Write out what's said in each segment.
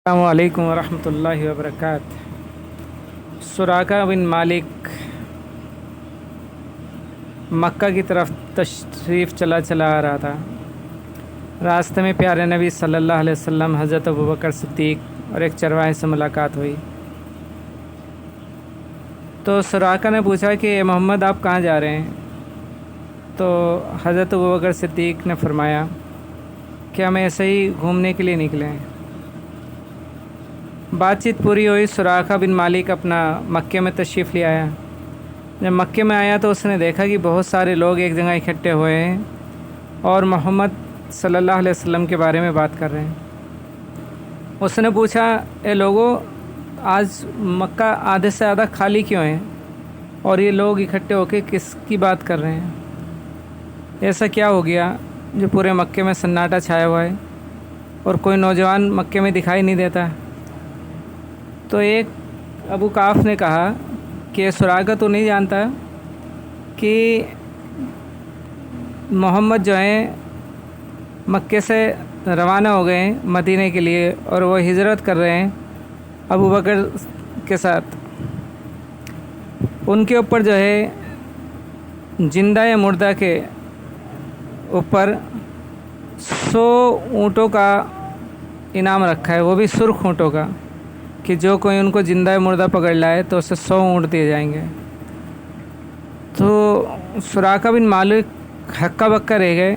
अस्सलामु अलैकुम वरहमतुल्लाहि वबरकात। सुराका बिन मालिक मक्का की तरफ तशरीफ़ चला चला आ रहा था। रास्ते में प्यारे नबी सल्लल्लाहु अलैहि वसल्लम, हज़रत अबू बकर सिद्दीक़ और एक चरवाहे से मुलाकात हुई। तो सुराका ने पूछा कि मोहम्मद, आप कहाँ जा रहे हैं? तो हज़रत अबू बकर सिद्दीक़ ने फरमाया कि हम ऐसे ही घूमने के लिए निकले हैं। बातचीत पूरी हुई। सुराका बिन मालिक अपना मक्के में तशरीफ़ ले आया। जब मक्के में आया तो उसने देखा कि बहुत सारे लोग एक जगह इकट्ठे हुए हैं और मोहम्मद सल्लल्लाहु अलैहि वसल्लम के बारे में बात कर रहे हैं। उसने पूछा, ए लोगों, आज मक्का आधे से ज़्यादा खाली क्यों है और ये लोग इकट्ठे होकर किसकी बात कर रहे हैं? ऐसा क्या हो गया जो पूरे मक्के में सन्नाटा छाया हुआ है और कोई नौजवान मक्के में दिखाई नहीं देता? तो एक अबू काफ ने कहा कि सुराका तो नहीं जानता कि मोहम्मद जो हैं मक्के से रवाना हो गए हैं मदीने के लिए और वो हिजरत कर रहे हैं अबू बकर के साथ। उनके ऊपर जो है जिंदा या मुर्दा के ऊपर 100 ऊँटों का इनाम रखा है, वो भी सुर्ख ऊँटों का, कि जो कोई उनको जिंदा या मुर्दा पकड़ लाए तो उसे 100 ऊँट दिए जाएंगे। तो सुराका बिन मालिक हक्का बक्का रह गए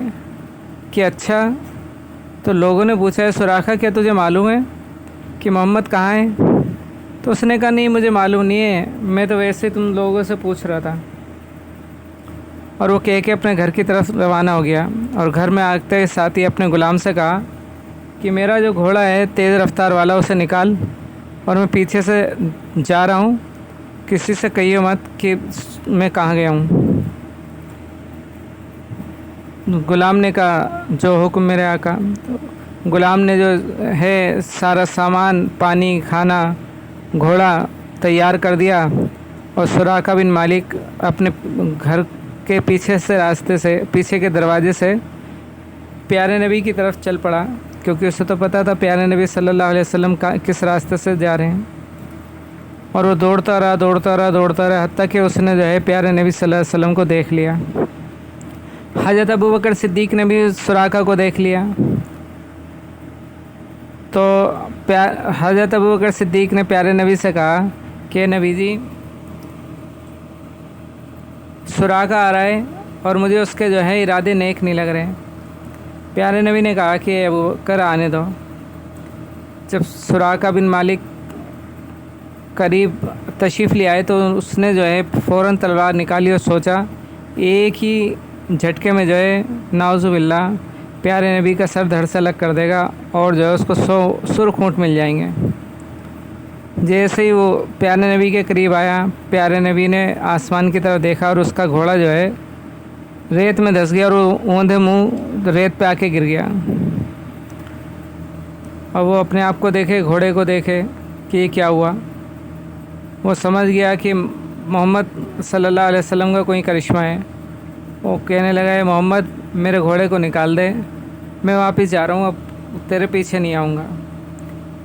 कि अच्छा। तो लोगों ने पूछा, है सुराका, क्या तुझे मालूम है कि मोहम्मद कहाँ है? तो उसने कहा, नहीं, मुझे मालूम नहीं है, मैं तो वैसे तुम लोगों से पूछ रहा था। और वो कह के अपने घर की तरफ रवाना हो गया और घर में आते ही साथ ही अपने ग़ुलाम से कहा कि मेरा जो घोड़ा है तेज़ रफ्तार वाला, उसे निकाल और मैं पीछे से जा रहा हूँ, किसी से कहिए मत कि मैं कहाँ गया हूँ। ग़ुलाम ने कहा, जो हुक्म मेरे आका। तो ग़ुलाम ने जो है सारा सामान, पानी, खाना, घोड़ा तैयार कर दिया और सुराका बिन मालिक अपने घर के पीछे से रास्ते से, पीछे के दरवाजे से प्यारे नबी की तरफ चल पड़ा, क्योंकि उसे तो पता था प्यारे नबी सल्लल्लाहु अलैहि वसल्लम का किस रास्ते से जा रहे हैं। और वो दौड़ता रहा हत्ता कि उसने जो है प्यारे नबी सल्लल्लाहु अलैहि वसल्लम को देख लिया। हज़रत अबू बकर सिद्दीक़ ने भी सुराका को देख लिया। तो हज़रत अबू बकर सिद्दीक़ ने प्यारे नबी से कहा कि नबी जी, सुराका आ रहा है और मुझे उसके जो है इरादे नेक नहीं लग रहे। प्यारे नबी ने कहा कि अबू बकर आने दो। जब सुराका बिन मालिक करीब तशरीफ़ ले आए तो उसने जो है फ़ौरन तलवार निकाली और सोचा एक ही झटके में जो है नाउज़ुबिल्लाह प्यारे नबी का सर धड़ से अलग कर देगा और जो है उसको 100 सुर्ख ऊँट मिल जाएंगे। जैसे ही वो प्यारे नबी के करीब आया, प्यारे नबी ने आसमान की तरफ देखा और उसका घोड़ा जो है रेत में धंस गया और वो औंधे मुँह रेत पे आके गिर गया। और वो अपने आप को देखे, घोड़े को देखे कि ये क्या हुआ। वो समझ गया कि मोहम्मद सल्लल्लाहु अलैहि वसल्लम का कोई करिश्मा है। वो कहने लगा, है मोहम्मद, मेरे घोड़े को निकाल दे, मैं वापस जा रहा हूँ, अब तेरे पीछे नहीं आऊँगा।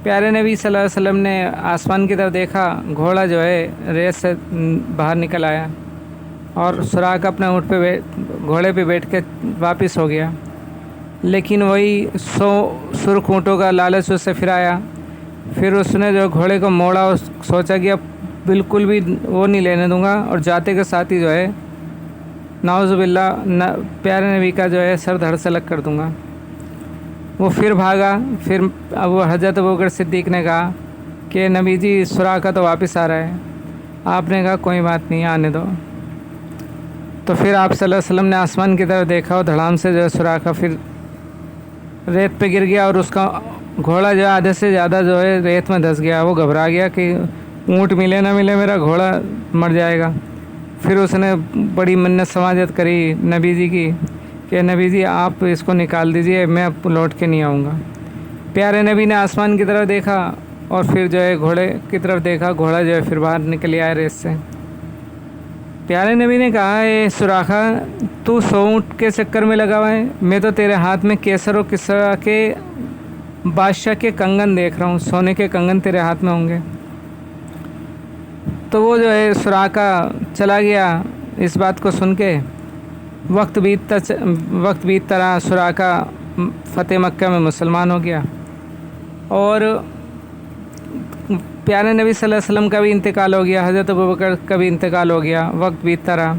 प्यारे नबी सल्लल्लाहु अलैहि वसल्लम ने आसमान की तरफ देखा, घोड़ा जो है रेत से बाहर निकल आया और सुराका अपने ऊँट पे घोड़े पे बैठ के वापस हो गया। लेकिन वही 100 सुर्ख ऊँटों का लालच उससे फिर आया। फिर उसने जो घोड़े को मोड़ा और सोचा कि अब बिल्कुल भी वो नहीं लेने दूंगा और जाते के साथ ही जो है नाउज़ुबिल्लाह प्यारे नबी का जो है सर धड़ से अलग कर दूंगा। वो फिर भागा। फिर अब हज़रत अबू बकर सिद्दीक़ ने कहा कि नबी जी, सुराका तो वापस आ रहा है। आपने कहा, कोई बात नहीं, आने दो। तो फिर आप सल्लल्लाहु अलैहि वसल्लम ने आसमान की तरफ देखा और धड़ाम से जो है सुराका फिर रेत पे गिर गया और उसका घोड़ा जो है आधे से ज़्यादा जो है रेत में धंस गया। वो घबरा गया कि ऊँट मिले ना मिले मेरा घोड़ा मर जाएगा। फिर उसने बड़ी मन्नत समाजत करी नबी जी की कि नबी जी, आप इसको निकाल दीजिए, मैं अब लौट के नहीं आऊँगा। प्यारे नबी ने आसमान की तरफ देखा और फिर जो है घोड़े की तरफ देखा। घोड़ा जो है फिर बाहर निकल आया रेत से। प्यारे नबी ने कहा, है सुराखा, तू 100 ऊँट के चक्कर में लगा हुआ है, मैं तो तेरे हाथ में केसर और किस्रा के बादशाह के कंगन देख रहा हूँ, सोने के कंगन तेरे हाथ में होंगे। तो वो जो है सुराका चला गया। इस बात को सुन के वक्त बीतता रहा। सुराका फ़तेह मक्का में मुसलमान हो गया और प्यारे नबी सल्लल्लाहु अलैहि वसल्लम का भी इंतकाल हो गया, हज़रत अबू बकर का भी इंतकाल हो गया। वक्त बीतता रहा।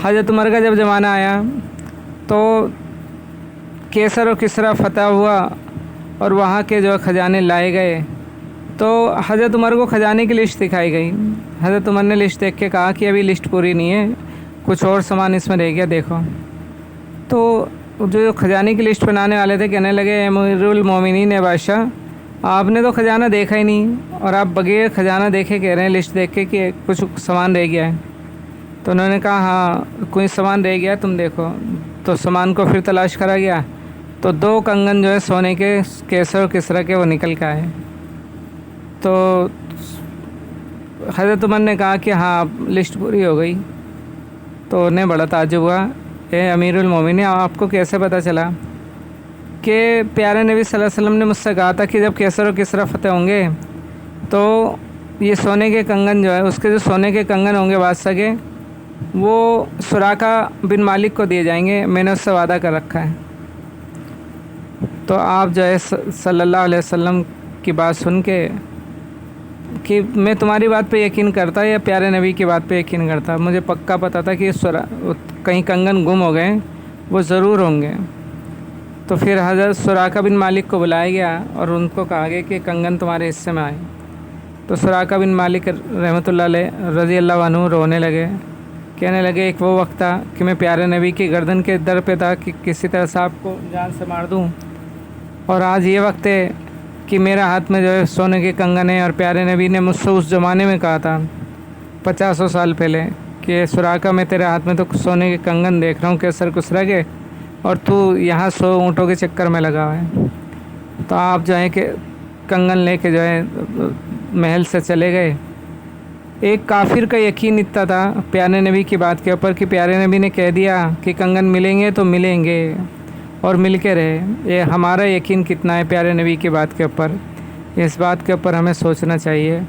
हज़रत उमर का जब ज़माना आया तो केसर और किसरा फ़तह हुआ और वहाँ के जो ख़जाने लाए गए। तो हज़रत उमर को ख़जाने की लिस्ट दिखाई गई। हज़रत उमर ने लिस्ट देख के कहा कि अभी लिस्ट पूरी नहीं है, कुछ और सामान इसमें रह गया, देखो। तो जो ख़जाने की लिस्ट बनाने वाले थे कहने लगे, अमीरुल मोमिनीन है बादशाह, आपने तो ख़जाना देखा ही नहीं और आप बगैर ख़जाना देखे कह रहे हैं लिस्ट देख के कि कुछ सामान रह गया है। तो उन्होंने कहा हाँ कोई सामान रह गया, तुम देखो। तो सामान को फिर तलाश करा गया तो 2 कंगन जो है सोने के केसर और किसरा के वो निकल के आए। तो हज़रत उमर ने कहा कि हाँ लिस्ट पूरी हो गई। तो उन्हें बड़ा ताज्जुब हुआ, ए अमीरुल मोमिनीन आपको कैसे पता चला? कि प्यारे नबी सल्लल्लाहु अलैहि वसल्लम ने मुझसे कहा था कि जब केसर और किसरा फ़तेह होंगे तो ये सोने के कंगन जो है, उसके जो सोने के कंगन होंगे बादशाह के, वो सुराका बिन मालिक को दिए जाएंगे, मैंने उससे वादा कर रखा है। तो आप जो है सल्लल्लाहु अलैहि वसल्लम की बात सुन के कि मैं तुम्हारी बात पे यकीन करता या प्यारे नबी की बात पे यकीन करता, मुझे पक्का पता था कि कहीं कंगन गुम हो गए, वो ज़रूर होंगे। तो फिर हज़रत सुराका बिन मालिक को बुलाया गया और उनको कहा गया कि कंगन तुम्हारे हिस्से में आए। तो सुराका बिन मालिक रहमतुल्लाह अलैह रज़ी अल्लाह अन्हु रोने लगे, कहने लगे एक वो वक्त था कि मैं प्यारे नबी की गर्दन के दर पे था कि किसी तरह से आपको जान से मार दूं, और आज ये वक्त है कि मेरा हाथ में जो है सोने के कंगन है। और प्यारे नबी ने मुझसे उस ज़माने में कहा था 50 साल पहले कि सुराका मैं तेरे हाथ में तो सोने के कंगन देख रहा हूँ केसर कुसरा के, और तू यहाँ 100 ऊँटों के चक्कर में लगा हुआ है। तो आप जो है कि कंगन लेके जो है महल से चले गए। एक काफिर का यकीन इतना था प्यारे नबी की बात के ऊपर कि प्यारे नबी ने कह दिया कि कंगन मिलेंगे तो मिलेंगे और मिल के रहे। ये हमारा यकीन कितना है प्यारे नबी की बात के ऊपर, इस बात के ऊपर हमें सोचना चाहिए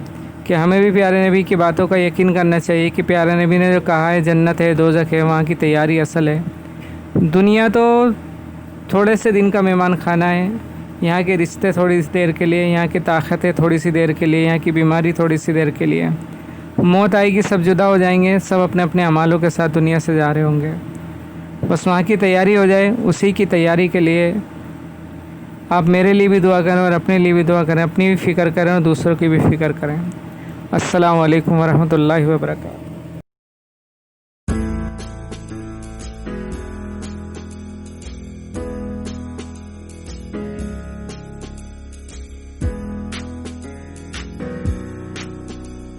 कि हमें भी प्यारे नबी की बातों का यकीन करना चाहिए कि प्यारे नबी ने जो कहा है जन्नत है दोज़ख है, वहाँ की तैयारी असल है। दुनिया तो थोड़े से दिन का मेहमान खाना है, यहाँ के रिश्ते थोड़ी सी देर के लिए, यहाँ की ताकतें थोड़ी सी देर के लिए, यहाँ की बीमारी थोड़ी सी देर के लिए। मौत आएगी, सब जुदा हो जाएंगे, सब अपने अपने अमालों के साथ दुनिया से जा रहे होंगे। बस वहाँ की तैयारी हो जाए, उसी की तैयारी के लिए आप मेरे लिए भी दुआ करें और अपने लिए भी दुआ करें, अपनी भी फ़िक्र करें और दूसरों की भी फ़िक्र करें। अस्सलामु अलैकुम वरहमतुल्लाहि वबरकातुहू।